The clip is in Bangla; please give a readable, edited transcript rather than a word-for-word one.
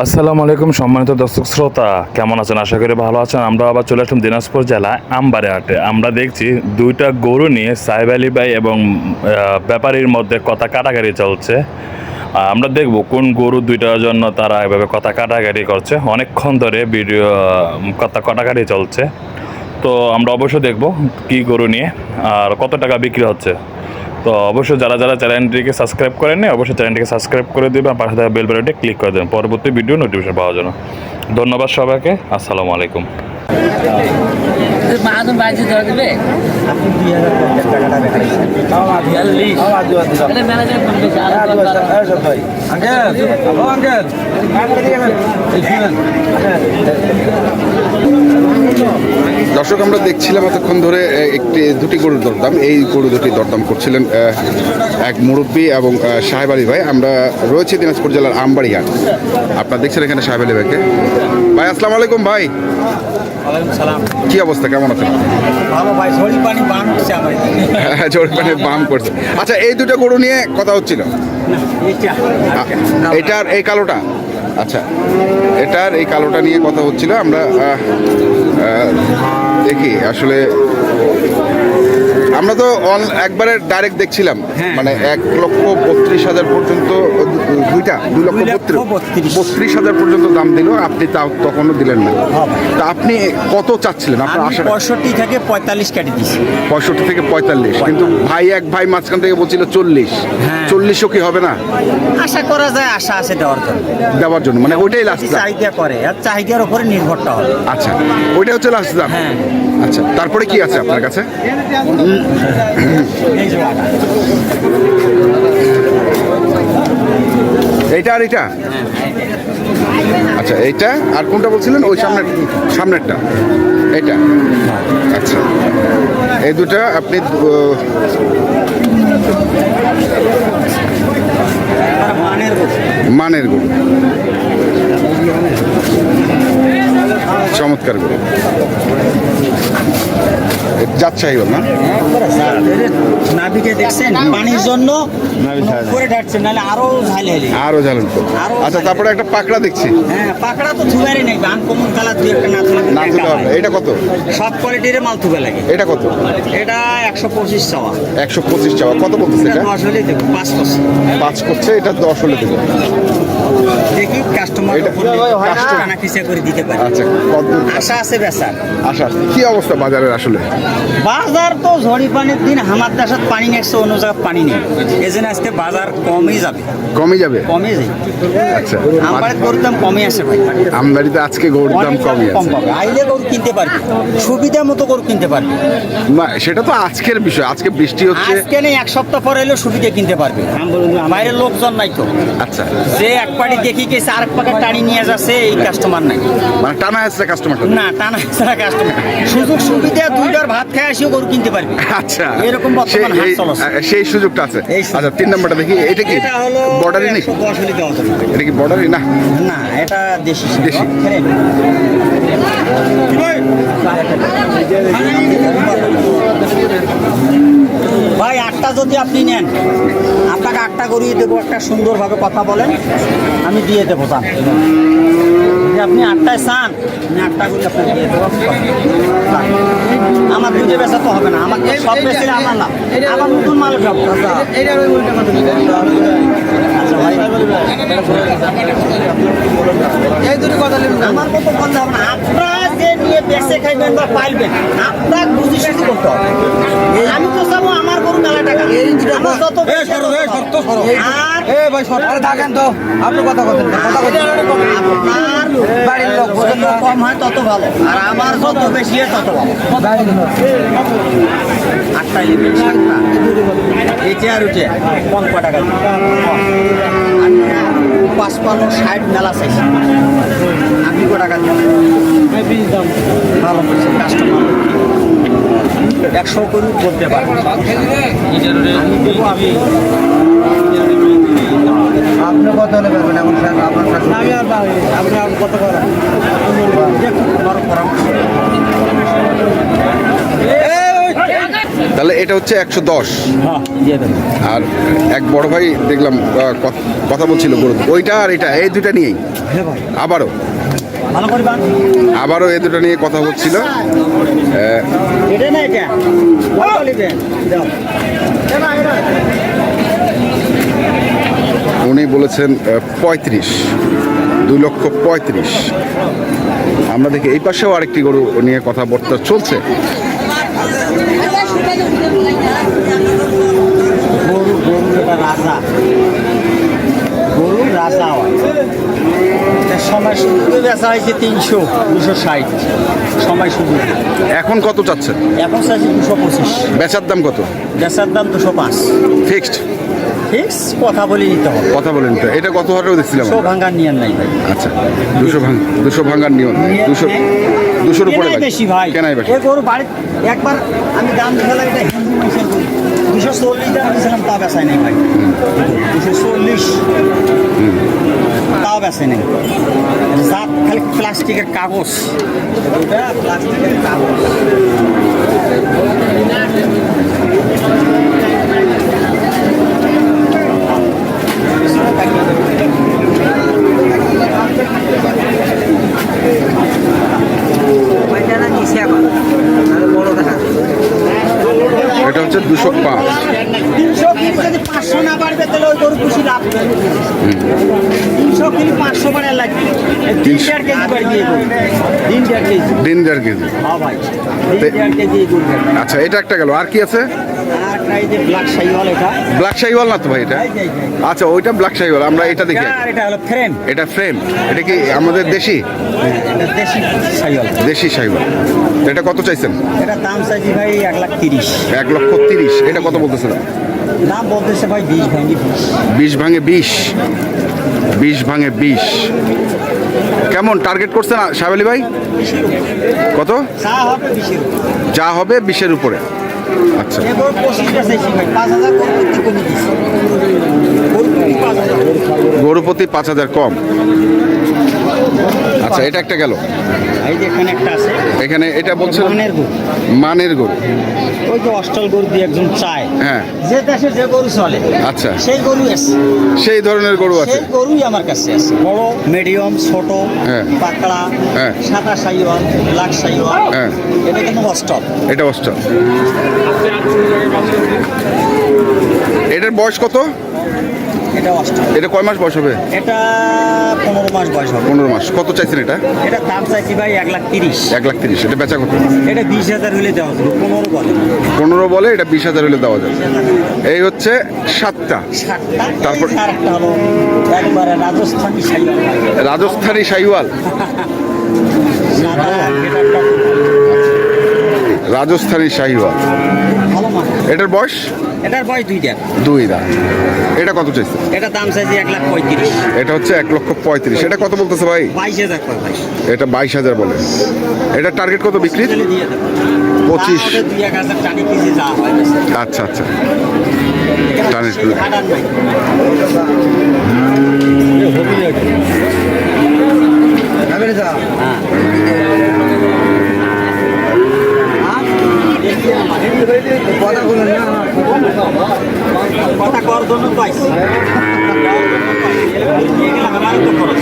আসসালামু আলাইকুম সম্মানিত দর্শক শ্রোতা, কেমন আছেন? আশা করি ভালো আছেন। আমরা আবার চলে আসলাম দিনাজপুর জেলায় আমবাড়ি হাটে। আমরা দেখছি দুইটা গরু নিয়ে সাহেব আলী ভাই এবং ব্যাপারীর মধ্যে কথা কাটাকাটি চলছে। আমরা দেখব কোন গরু দুইটার জন্য তারা এভাবে কথা কাটাকাটি করছে। অনেকক্ষণ ধরে ভিডিও কথা কাটাকাটি চলছে, তো আমরা অবশ্যই দেখব কি গরু নিয়ে আর কত টাকা বিক্রি হচ্ছে। তো অবশ্যই যারা যারা চ্যানেলটিকে সাবস্ক্রাইব করেন না, অবশ্যই চ্যানেলটিকে সাবস্ক্রাইব করে দেবেন, পাশে থাকা বেল বাটনটি ক্লিক করে দেবেন পরবর্তী ভিডিও নোটিফিকেশন পাওয়ার জন্য। ধন্যবাদ সবাইকে। আসসালামু আলাইকুম। দর্শক, আমরা দেখছিলাম এতক্ষণ ধরে দুটি গরুর দরদাম। এই গরু দুটি দরদাম করছিলেন এক মুরব্বী এবং সাহেব আলী ভাই। আমরা রয়েছি দিনাজপুর জেলার আমবাড়ি হাট। আপনারা দেখছেন এখানে সাহেব আলী ভাইকে। ভাই আসসালামু আলাইকুম। ভাই কি অবস্থা, কেমন আছেন? ঝড়ি পানি বাম করছে। আচ্ছা, এই দুটো গরু নিয়ে কথা হচ্ছিল, এটার এই কালোটা। আচ্ছা, এটার এই কালোটা নিয়ে কথা হচ্ছিল। আমরা দেখি আসলে আমরা তো একবারে ডাইরেক্ট দেখছিলাম, মানে 1,32,000 পর্যন্ত, 2,32,000 পর্যন্ত দাম দিল। আপনি তাও তখনও দিলেন না। তা আপনি কত চাচ্ছিলেন? আপনার আশা 65 থেকে 45 কেটে দিচ্ছি। 65 থেকে 45, কিন্তু এক ভাই মাঝখান থেকে বলছিল 40। 40ও কি হবে না? আশা করা যায়, আশা আছে দেওয়ার জন্য, মানে ওইটাই লাস্ট দাম। চাহিদা করে, আর চাহিদার উপরে নির্ভরটা হবে। আচ্ছা, ওইটা হচ্ছে লাস্ট দাম। আচ্ছা, তারপরে কি আছে আপনার কাছে? এইটা আর এটা। আচ্ছা, এইটা আর কোনটা বলছিলেন? ওই সামনেরটা, এটা। আচ্ছা, এই দুটা আপনি মানের গরু, চমৎকার গরু, যাচ্ছাই না? নাবিকে দেখছেন পানির জন্য করে ডাকছেন, নাহলে আরো ঝাল হতো। আচ্ছা, তারপরে একটা পাকড়া দেখছি। হ্যাঁ, পাকড়া তো থুবারই নেই, আনকমন কালার দুই একটা না থুলে এটা কত? সব কোয়ালিটির মাল থুবে লাগে। এটা কত? এটা 125 চাওয়া। 125 চাওয়া। কত বলতেছে এটা? 10 হলেই দেবো, 5 করছে। 5 করছে, এটা 10 হলে দেবো। দেখি কাস্টমার টানা খিচা করে দিতে পারে। আচ্ছা, আশা আছে বেচার। আশা কি অবস্থা বাজারের? আসলে বাজার তো ঝড়ি পানির দিন, আমার দেশত পানি নেই, অন্য জায়গায় পানি নেই, এই জন্য আজকে বাজার কমই যাবে। আচ্ছা, আমার গরুর দাম কমই আসে ভাই। আমদানিতে আজকে গরুর দাম কমই আছে। আইলে গরু কিনতে পারবি, সুবিধা মতো গরু কিনতে পারবি। না, সেটা তো আজকের বিষয়। আজকে বৃষ্টি হচ্ছে, আজকে নেই, এক সপ্তাহ পরে এলে সুবিধা কিনতে পারবি। বাইরের লোকজন নাই তো। আচ্ছা, যে এক পাটি দেখি গেছে আরেক পাকে টানি নিয়ে যাচ্ছে, এই কাস্টমার নাই। মানে টানা আসছে কাস্টমার না, টানা আসছে না কাস্টমার। সুযোগ সুবিধা, দুইবার ভাত খেয়ে আসিও গরু কিনতে পারবি। আচ্ছা, এরকম বর্তমান হাট চলছে। সেই সুযোগটা আছে। আচ্ছা, 3 নম্বরটা দেখি। এটা কি বর্ডারি নাকি? এটা কি বর্ডারি? না না, এটা দেশি। ভাই, 8টা যদি আপনি নেন, আপনাকে 8টা গরুই দেবো। একটা সুন্দরভাবে কথা বলেন, আমি দিয়ে দেবো। চান আপনি 8টায় চান, আমি 8টা গরু আপনাকে দিয়ে দেবো। আমার দুধে বেচা তো হবে না, আমাকে সব বেশি আমার না, আমার নতুন মাল সব। আচ্ছা ভাই, এই দুটো কথা আমার মতো কথা হবে না। আপনারা যে নিয়ে বেঁচে খাইবেন বা পাইবেন, আপনার বুঝি শুধু করতে হবে। আমি তো চাবো আমার গরু মেলা টাকা, আমার যত আর থাকেন তো আপনি কথা বলেন, আপনার বাড়ির লোক যত কম হয় তত ভালো, আর আমার যত বেশি হয় তত ভালো। 8টাই এই আর উঠে কম টাকা 55-60 মেলা চাইছি। আপনি কত টাকা দিন? ভালো করছে কাস্টমার, 100 করে করতে পারেন। আমি দেবো, আপনি কত হলে পারবেন? এমন আপনার কত করেন? দেখুন, তাহলে এটা হচ্ছে 110। হ্যাঁ দিয়ে দেবো। আর এক বড় ভাই দেখলাম কথা বলছিল গরু, ওইটা আর এটা এই দুইটা নিয়েই হ্যাঁ ভাই আবারও ভালো করবা। এই দুটো নিয়ে কথা হচ্ছিল। এটা না এটা কত নেবেন দাও। উনি বলেছেন 35, 2,35,000। আমরা দেখি এই পাশেও আরেকটি গরু নিয়ে কথাবার্তা চলছে। গরু এটা রাজা, গরু রাজা হয়। এটার সময় শুরু বেচা হয়েছে 300, 260 সময় শুরু। এখন কত চাচ্ছেন? এখন চাইছি 225, বেচার দাম কত? বেচার দাম 205। ফিক্সড ফিক্স কথা বলে নিতে হবে। কথা বলেন তো, এটা কত হাটেও দেখছিলাম। 100 ভাঙার নিয়ম নাই ভাই। আচ্ছা 200 ভাঙার নিয়ম 200-200-র উপরে কেনাই বেশি ভাই। কেনাই বেশি। এই গরু বাড়ি একবার আমি দাম দিলাম, এটা হিন্দু মানুষের গরু 240 টাকা দিয়েছিলাম, তা বেচাই নাই ভাই। 240 তাও বেচে নেই। জাত খালি প্লাস্টিকের কাগজ, এটা প্লাস্টিকের কাগজ। এটা হচ্ছে 205। 300 কিলো যদি 500 না বাড়বে তাহলে ওই গরু খুশি লাভ। 300 কিলো 500 বাড়া লাগবে। 3-4 কেজি বাড়ি দিয়ে গরু। 3-4 কেজি। দিন 1.5 কেজি। হ্যাঁ ভাই 3-4 কেজি গরু। আচ্ছা এটা একটা গেল, আর কি আছে? আর এই যে ব্ল্যাক শাইওয়াল, এটা ব্ল্যাক শাইওয়াল না তো ভাই এটা? আচ্ছা ওইটা ব্ল্যাক শাইওয়াল, আমরা এটা দেখি। আর এটা হলো ফ্রেম। এটা ফ্রেম, এটা কি আমাদের দেশি? এটা দেশি শাইওয়াল। দেশি শাইওয়াল। এটা কত চাইছেন? এটা দাম চাইছি ভাই 1,30,000। 1,30,000। এটা কত বলতেছিলাম? দাম বলতেছে ভাই 20 ভাঙি 20 ভাঙে 20। 20 ভাঙে 20 কেমন টার্গেট করছেন সাহেব আলী ভাই? কত? চা হবে 20-এর। যা হবে 20-এর উপরে। আচ্ছা এবার 25টা চাইছি ভাই, 5,000 করতে কমে দিছি। গরু 5,000। গরু প্রতি 5,000 কম। আচ্ছা এটা একটা গেল। এই যে এখানে একটা আছে, এখানে এটা বলছেন মানের গরু। মানের গরু। ওই যে অস্টল গরু দিয়ে একজন চায়, হ্যাঁ যে দেশে যে গরু চলে আচ্ছা সেই গরু আছে, সেই ধরনের গরু আছে। সেই গরুই আমার কাছে আছে। বড়, মিডিয়াম, ছোট, হ্যাঁ। পাকড়া, হ্যাঁ। সাদা শাইওয়াল, ব্ল্যাক শাইওয়াল। হ্যাঁ। এটা কিন্তু অস্টল। এটা অস্ট্রেল। এটার বয়স কত? এটা অস্টল। এটা কয় মাস বয়স হবে? এটা 15 মাস বয়স হবে। 15 মাস। কত চাইছেন এটা? এটা দাম চাইছি ভাই 1,30,000। 1,30,000। এটা বেচা কত? এটা 20,000 হলে দেওয়া যাবে। 15 বলে 15 বলে, এটা 20,000 হলে দেওয়া যাবে। এই হচ্ছে 7টা। 7টা। তারপর- আর একটা হলো একবারে রাজস্থানি শাইওয়াল ভাই। রাজস্থানী শাইওয়াল। সাদা এটা রাজস্থানী শাহিওয়াল। ভালো মান। এটার বয়স? এটার বয়স 2 দাঁত। 2 দাঁত। এটা কত চাইছে? এটা দাম চাইছি 1,35,000। এটা হচ্ছে 1,35,000। এটা কত বলতেছে ভাই? 22,000 করে ভাই। এটা 22,000 বলে। এটা টার্গেট কত বিক্রির? তাহলে দিয়ে দেবো। 25। 2,000 টাকা কেজি যা হয়। আচ্ছা আচ্ছা টার্গেট করে। হাডান ভাই। কথা কর জন্য তো আইছি। নিয়ে গেলাম আমার তো খরচ।